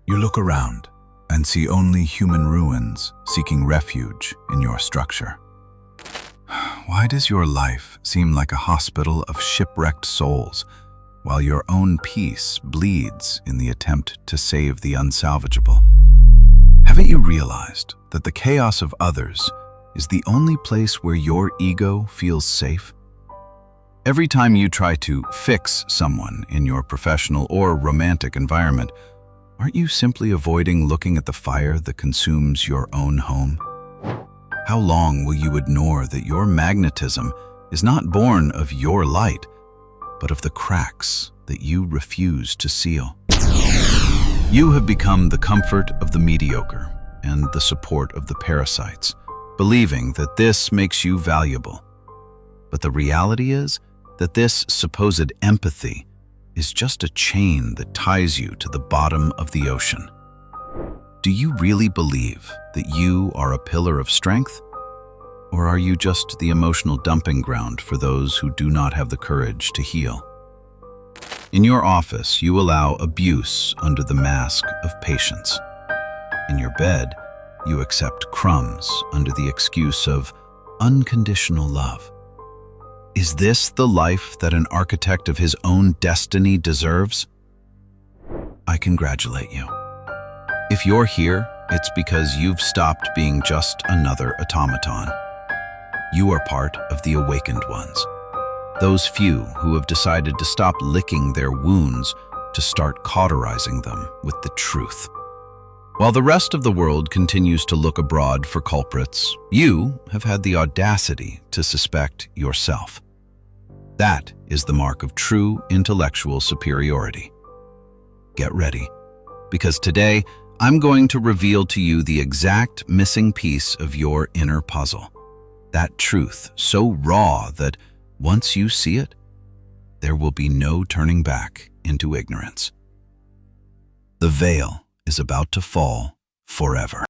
You look around and see only human ruins seeking refuge in your structure. Why does your life seem like a hospital of shipwrecked souls, while your own peace bleeds in the attempt to save the unsalvageable? Haven't you realized that the chaos of others is the only place where your ego feels safe? Every time you try to fix someone in your professional or romantic environment, aren't you simply avoiding looking at the fire that consumes your own home? How long will you ignore that your magnetism is not born of your light, but of the cracks that you refuse to seal? You have become the comfort of the mediocre and the support of the parasites, believing that this makes you valuable. But the reality is that this supposed empathy is just a chain that ties you to the bottom of the ocean. Do you really believe that you are a pillar of strength? Or are you just the emotional dumping ground for those who do not have the courage to heal? In your office, you allow abuse under the mask of patience. In your bed, you accept crumbs under the excuse of unconditional love. Is this the life that an architect of his own destiny deserves? I congratulate you. If you're here, it's because you've stopped being just another automaton. You are part of the awakened ones, those few who have decided to stop licking their wounds to start cauterizing them with the truth. While the rest of the world continues to look abroad for culprits, you have had the audacity to suspect yourself. That is the mark of true intellectual superiority. Get ready, because today I'm going to reveal to you the exact missing piece of your inner puzzle. That truth so raw that once you see it, there will be no turning back into ignorance. The veil is about to fall forever.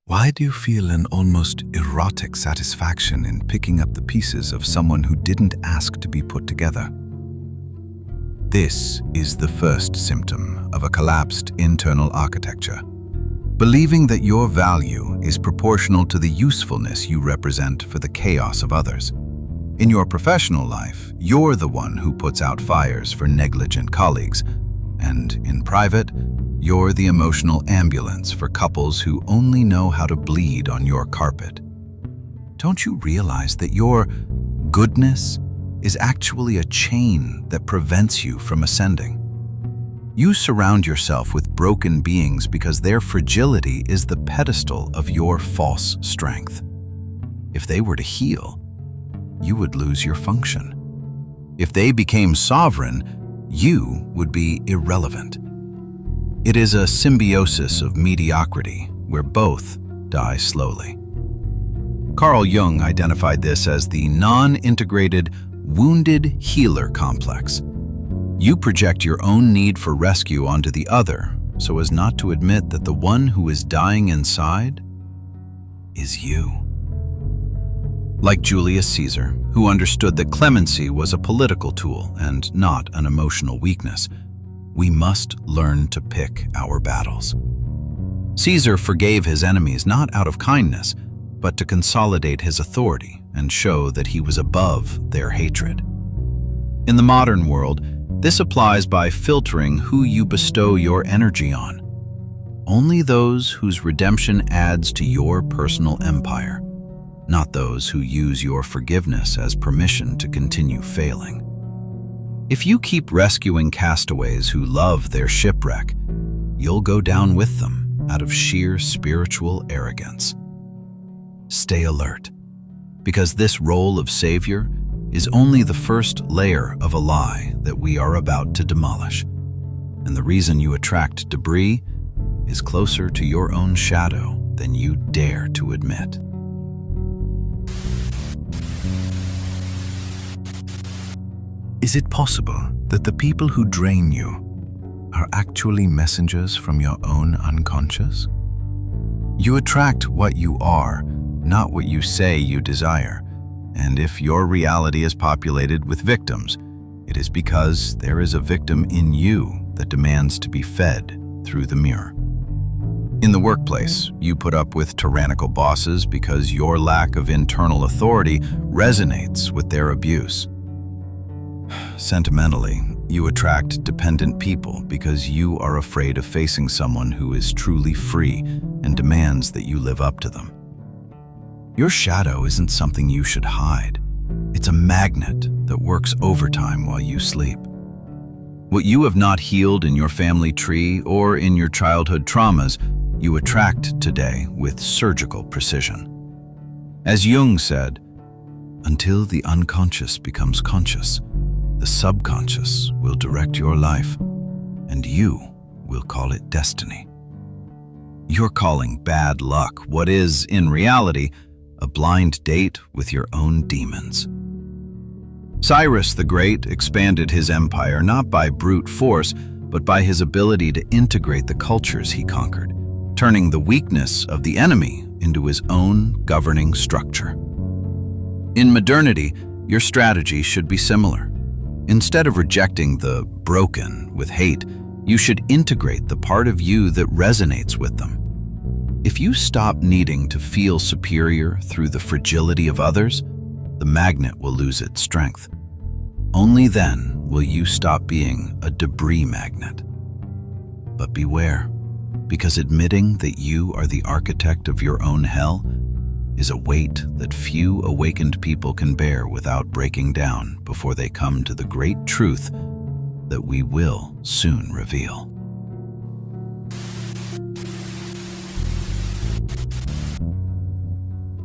Why do you feel an almost erotic satisfaction in picking up the pieces of someone who didn't ask to be put together? This is the first symptom of a collapsed internal architecture. Believing that your value is proportional to the usefulness you represent for the chaos of others. In your professional life, you're the one who puts out fires for negligent colleagues, and in private, you're the emotional ambulance for couples who only know how to bleed on your carpet. Don't you realize that your goodness is actually a chain that prevents you from ascending? You surround yourself with broken beings because their fragility is the pedestal of your false strength. If they were to heal, you would lose your function. If they became sovereign, you would be irrelevant. It is a symbiosis of mediocrity where both die slowly. Carl Jung identified this as the non-integrated wounded healer complex. You project your own need for rescue onto the other so as not to admit that the one who is dying inside is you. Like Julius Caesar, who understood that clemency was a political tool and not an emotional weakness, we must learn to pick our battles. Caesar forgave his enemies not out of kindness, but to consolidate his authority and show that he was above their hatred. In the modern world, this applies by filtering who you bestow your energy on. Only those whose redemption adds to your personal empire, not those who use your forgiveness as permission to continue failing. If you keep rescuing castaways who love their shipwreck, you'll go down with them out of sheer spiritual arrogance. Stay alert, because this role of savior is only the first layer of a lie that we are about to demolish. And the reason you attract debris is closer to your own shadow than you dare to admit. Is it possible that the people who drain you are actually messengers from your own unconscious? You attract what you are, not what you say you desire. And if your reality is populated with victims, It is because there is a victim in you that demands to be fed through the mirror. In the workplace, you put up with tyrannical bosses because your lack of internal authority resonates with their abuse. Sentimentally, you attract dependent people because you are afraid of facing someone who is truly free and demands that you live up to them. Your shadow isn't something you should hide. It's a magnet that works overtime while you sleep. What you have not healed in your family tree or in your childhood traumas, you attract today with surgical precision. As Jung said, until the unconscious becomes conscious, the subconscious will direct your life, and you will call it destiny. You're calling bad luck what is, in reality, a blind date with your own demons. Cyrus the Great expanded his empire not by brute force, but by his ability to integrate the cultures he conquered, turning the weakness of the enemy into his own governing structure. In modernity, your strategy should be similar. Instead of rejecting the broken with hate, you should integrate the part of you that resonates with them. If you stop needing to feel superior through the fragility of others, the magnet will lose its strength. Only then will you stop being a debris magnet. But beware, because admitting that you are the architect of your own hell is a weight that few awakened people can bear without breaking down before they come to the great truth that we will soon reveal.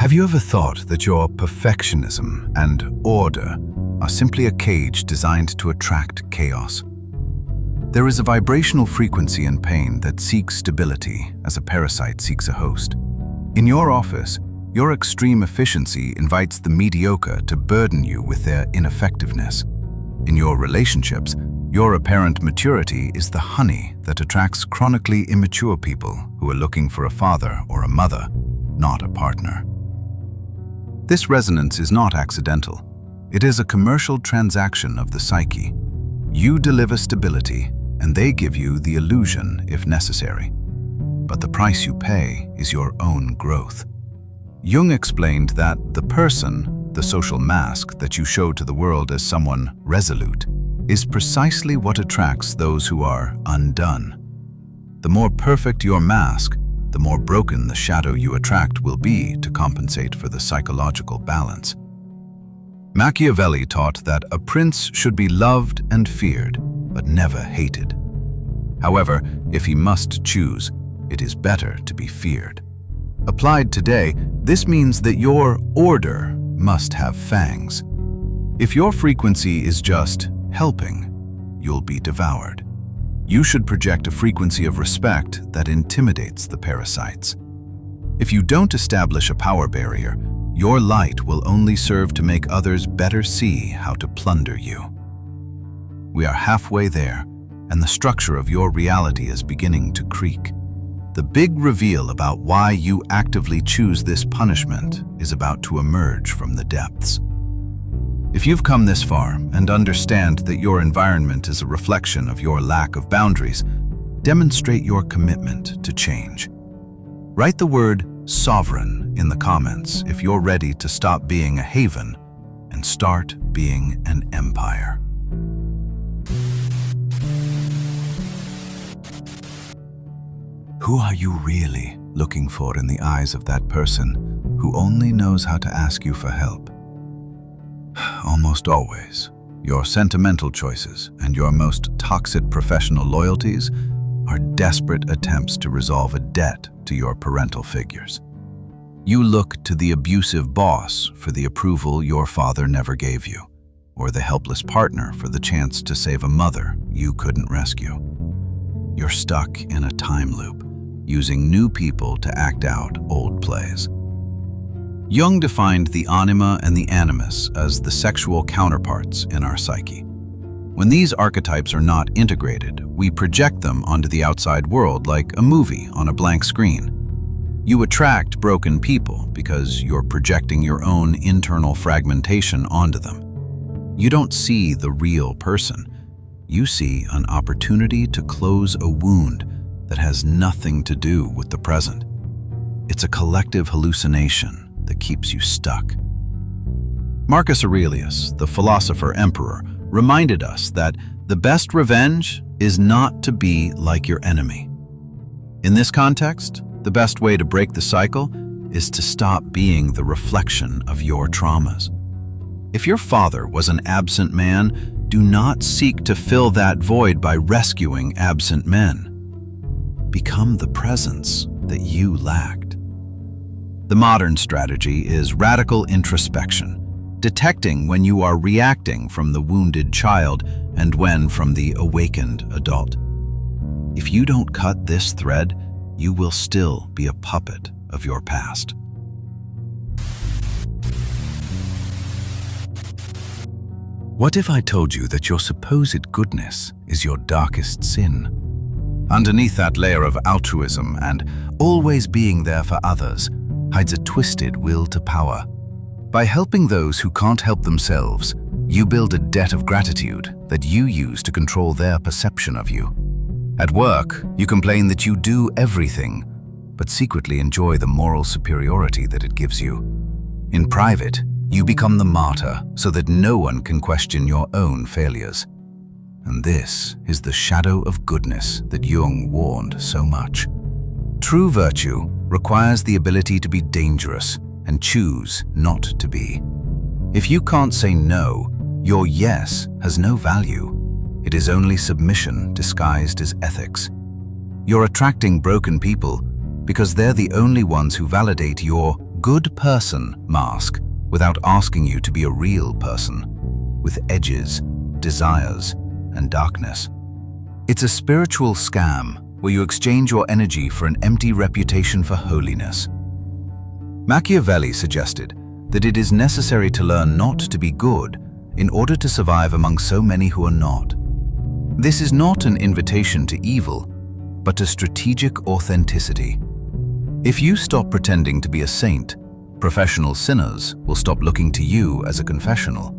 Have you ever thought that your perfectionism and order are simply a cage designed to attract chaos? There is a vibrational frequency in pain that seeks stability as a parasite seeks a host. In your office, your extreme efficiency invites the mediocre to burden you with their ineffectiveness. In your relationships, your apparent maturity is the honey that attracts chronically immature people who are looking for a father or a mother, not a partner. This resonance is not accidental. It is a commercial transaction of the psyche. You deliver stability, and they give you the illusion if necessary. But the price you pay is your own growth. Jung explained that the person, the social mask that you show to the world as someone resolute, is precisely what attracts those who are undone. The more perfect your mask, the more broken the shadow you attract will be to compensate for the psychological balance. Machiavelli taught that a prince should be loved and feared, but never hated. However, if he must choose, it is better to be feared. Applied today, this means that your order must have fangs. If your frequency is just helping, you'll be devoured. You should project a frequency of respect that intimidates the parasites. If you don't establish a power barrier, your light will only serve to make others better see how to plunder you. We are halfway there, and the structure of your reality is beginning to creak. The big reveal about why you actively choose this punishment is about to emerge from the depths. If you've come this far and understand that your environment is a reflection of your lack of boundaries, demonstrate your commitment to change. Write the word sovereign in the comments if you're ready to stop being a haven and start being an empire. Who are you really looking for in the eyes of that person who only knows how to ask you for help? Almost always, your sentimental choices and your most toxic professional loyalties are desperate attempts to resolve a debt to your parental figures. You look to the abusive boss for the approval your father never gave you, or the helpless partner for the chance to save a mother you couldn't rescue. You're stuck in a time loop, using new people to act out old plays. Jung defined the anima and the animus as the sexual counterparts in our psyche. When these archetypes are not integrated, we project them onto the outside world like a movie on a blank screen. You attract broken people because you're projecting your own internal fragmentation onto them. You don't see the real person. You see an opportunity to close a wound that has nothing to do with the present. It's a collective hallucination that keeps you stuck. Marcus Aurelius, the philosopher-emperor, reminded us that the best revenge is not to be like your enemy. In this context, the best way to break the cycle is to stop being the reflection of your traumas. If your father was an absent man, do not seek to fill that void by rescuing absent men. Become the presence that you lacked. The modern strategy is radical introspection, detecting when you are reacting from the wounded child and when from the awakened adult. If you don't cut this thread, you will still be a puppet of your past. What if I told you that your supposed goodness is your darkest sin? Underneath that layer of altruism and always being there for others hides a twisted will to power. By helping those who can't help themselves, you build a debt of gratitude that you use to control their perception of you. At work, you complain that you do everything, but secretly enjoy the moral superiority that it gives you. In private, you become the martyr so that no one can question your own failures. And this is the shadow of goodness that Jung warned so much. True virtue requires the ability to be dangerous and choose not to be. If you can't say no, your yes has no value. It is only submission disguised as ethics. You're attracting broken people because they're the only ones who validate your good person mask without asking you to be a real person, with edges, desires, and darkness. It's a spiritual scam where you exchange your energy for an empty reputation for holiness. Machiavelli suggested that it is necessary to learn not to be good in order to survive among so many who are not. This is not an invitation to evil, but to strategic authenticity. If you stop pretending to be a saint, professional sinners will stop looking to you as a confessional.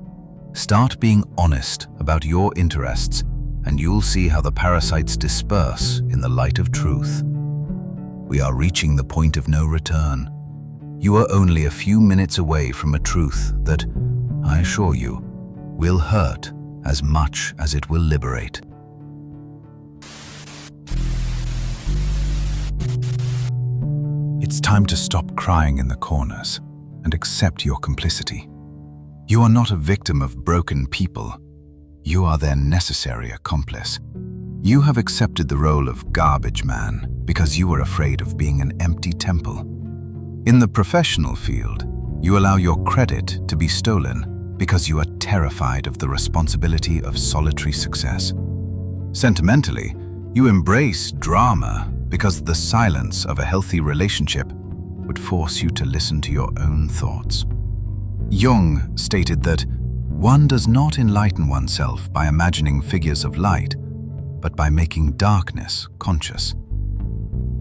Start being honest about your interests, and you'll see how the parasites disperse in the light of truth. We are reaching the point of no return. You are only a few minutes away from a truth that, I assure you, will hurt as much as it will liberate. It's time to stop crying in the corners and accept your complicity. You are not a victim of broken people. You are their necessary accomplice. You have accepted the role of garbage man because you were afraid of being an empty temple. In the professional field, you allow your credit to be stolen because you are terrified of the responsibility of solitary success. Sentimentally, you embrace drama because the silence of a healthy relationship would force you to listen to your own thoughts. Jung stated that one does not enlighten oneself by imagining figures of light, but by making darkness conscious.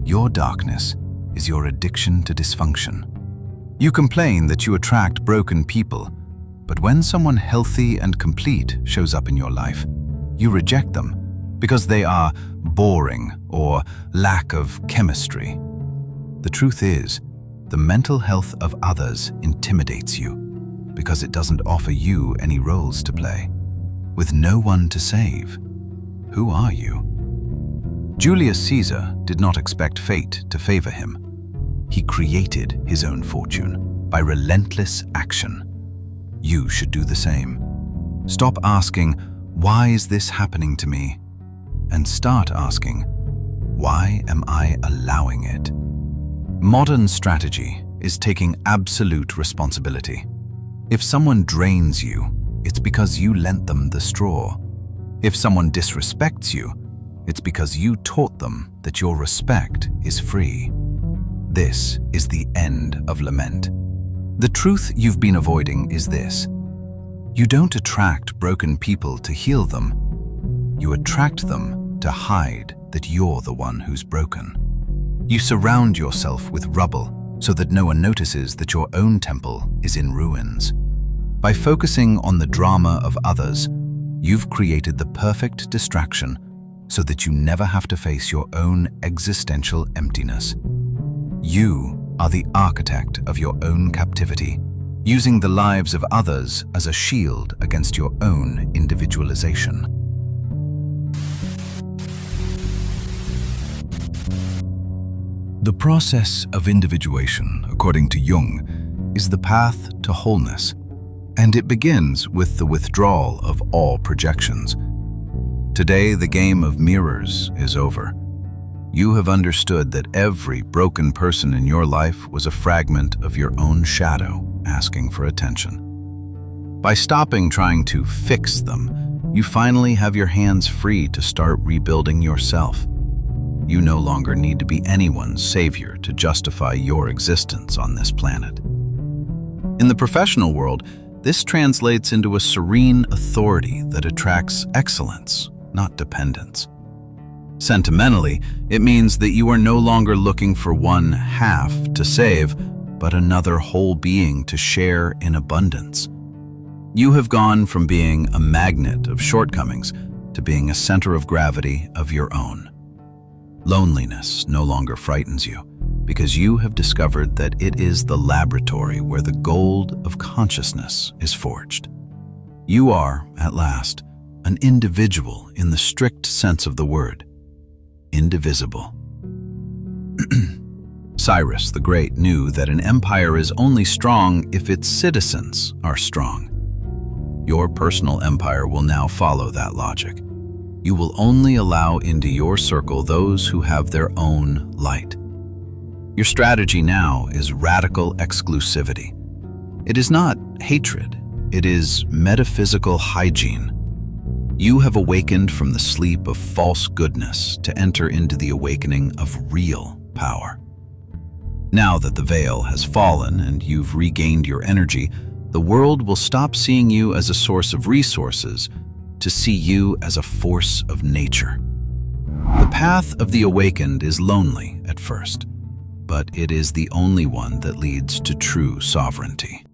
Your darkness is your addiction to dysfunction. You complain that you attract broken people, but when someone healthy and complete shows up in your life, you reject them because they are boring or lack of chemistry. The truth is, the mental health of others intimidates you because it doesn't offer you any roles to play. With no one to save, who are you? Julius Caesar did not expect fate to favor him. He created his own fortune by relentless action. You should do the same. Stop asking, why is this happening to me? And start asking, why am I allowing it? Modern strategy is taking absolute responsibility. If someone drains you, it's because you lent them the straw. If someone disrespects you, it's because you taught them that your respect is free. This is the end of lament. The truth you've been avoiding is this: you don't attract broken people to heal them. You attract them to hide that you're the one who's broken. You surround yourself with rubble so that no one notices that your own temple is in ruins. By focusing on the drama of others, you've created the perfect distraction so that you never have to face your own existential emptiness. You are the architect of your own captivity, using the lives of others as a shield against your own individualization. The process of individuation, according to Jung, is the path to wholeness, and it begins with the withdrawal of all projections. Today, the game of mirrors is over. You have understood that every broken person in your life was a fragment of your own shadow asking for attention. By stopping trying to fix them, you finally have your hands free to start rebuilding yourself. You no longer need to be anyone's savior to justify your existence on this planet. In the professional world, this translates into a serene authority that attracts excellence, not dependence. Sentimentally, it means that you are no longer looking for one half to save, but another whole being to share in abundance. You have gone from being a magnet of shortcomings to being a center of gravity of your own. Loneliness no longer frightens you, because you have discovered that it is the laboratory where the gold of consciousness is forged. You are, at last, an individual in the strict sense of the word, indivisible. Cyrus the Great knew that an empire is only strong if its citizens are strong. Your personal empire will now follow that logic. You will only allow into your circle those who have their own light. Your strategy now is radical exclusivity. It is not hatred, it is metaphysical hygiene. You have awakened from the sleep of false goodness to enter into the awakening of real power. Now that the veil has fallen and you've regained your energy, the world will stop seeing you as a source of resources to see you as a force of nature. The path of the awakened is lonely at first, but it is the only one that leads to true sovereignty.